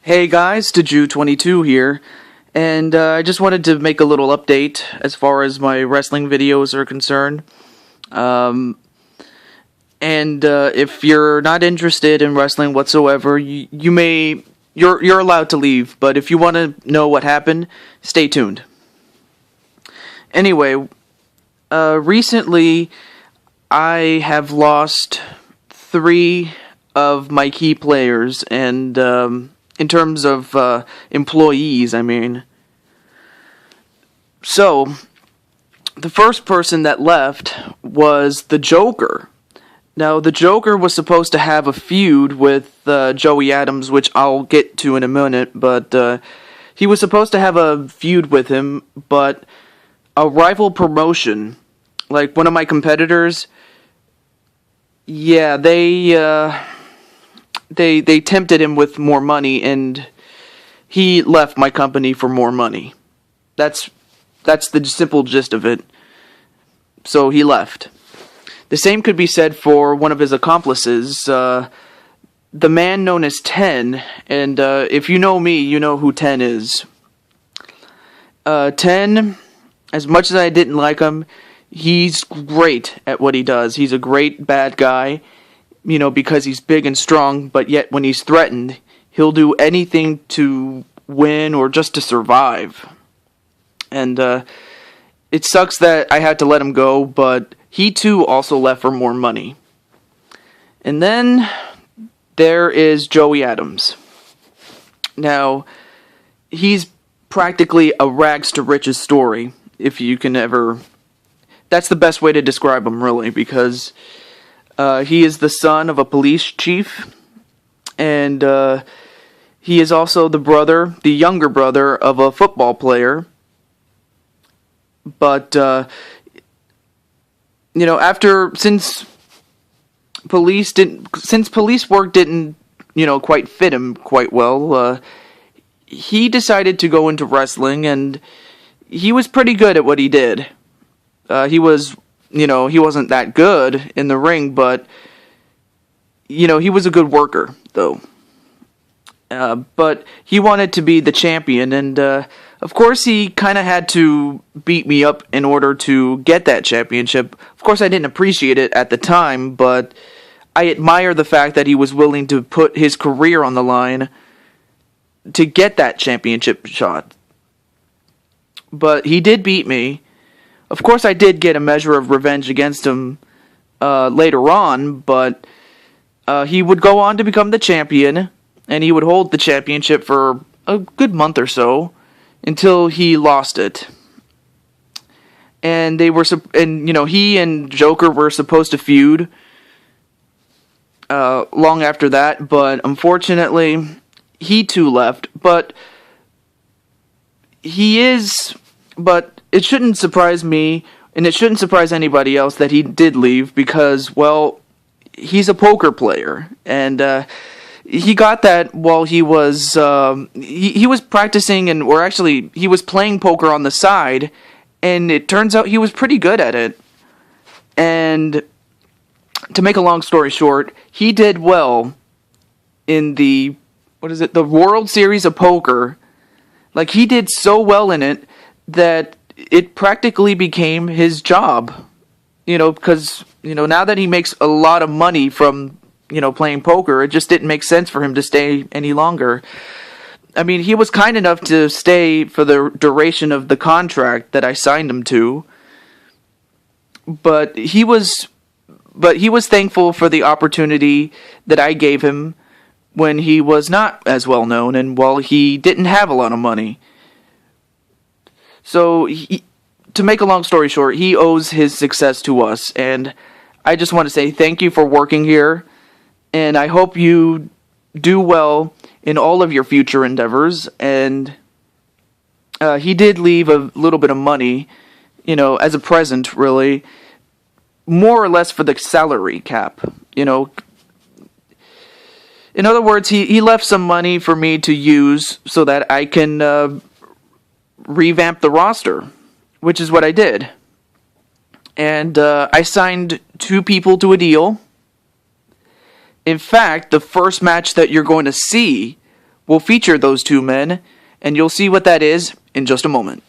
Hey guys, Deju22 here, and I just wanted to make a little update as far as my wrestling videos are concerned. If you're not interested in wrestling whatsoever, you're allowed to leave. But if you want to know what happened, stay tuned. Anyway, recently I have lost 3 of my key players, and in terms of employees, I mean. So, the first person that left was the Joker. Now, the Joker was supposed to have a feud with Joey Adams, which I'll get to in a minute, but he was supposed to have a feud with him, but a rival promotion, like one of my competitors, yeah, they tempted him with more money, and he left my company for more money. That's the simple gist of it. So he left. The same could be said for one of his accomplices, the man known as Ten, and if you know me, you know who Ten is. Ten, as much as I didn't like him, he's great at what he does. He's a great bad guy, because he's big and strong, but yet when he's threatened, he'll do anything to win or just to survive. And it sucks that I had to let him go, but he too also left for more money. And then there is Joey Adams. Now, he's practically a rags to riches story, if you can ever. That's the best way to describe him, really, because he is the son of a police chief, and he is also the younger brother of a football player. But since police work didn't quite fit him quite well, he decided to go into wrestling, and he was pretty good at what he did. He wasn't that good in the ring, but he was a good worker, though. But he wanted to be the champion, and of course he kind of had to beat me up in order to get that championship. Of course I didn't appreciate it at the time, but I admire the fact that he was willing to put his career on the line to get that championship shot. But he did beat me. Of course I did get a measure of revenge against him later on, but he would go on to become the champion, and he would hold the championship for a good month or so until he lost it. And he and Joker were supposed to feud long after that, but unfortunately he too left. But it shouldn't surprise me, and it shouldn't surprise anybody else that he did leave, because, well, he's a poker player, and he got that while he was he was practicing, he was playing poker on the side, and it turns out he was pretty good at it. And to make a long story short, he did well in the World Series of Poker. Like, he did so well in it that it practically became his job. Because now that he makes a lot of money from playing poker, it just didn't make sense for him to stay any longer. I mean, he was kind enough to stay for the duration of the contract that I signed him to, but he was thankful for the opportunity that I gave him when he was not as well known and while he didn't have a lot of money. So, to make a long story short, he owes his success to us, and I just want to say thank you for working here, and I hope you do well in all of your future endeavors. And he did leave a little bit of money, as a present, really, more or less for the salary cap, In other words, he left some money for me to use so that I can revamp the roster, which is what I did. And I signed 2 people to a deal. In fact, the first match that you're going to see will feature those two men, and you'll see what that is in just a moment.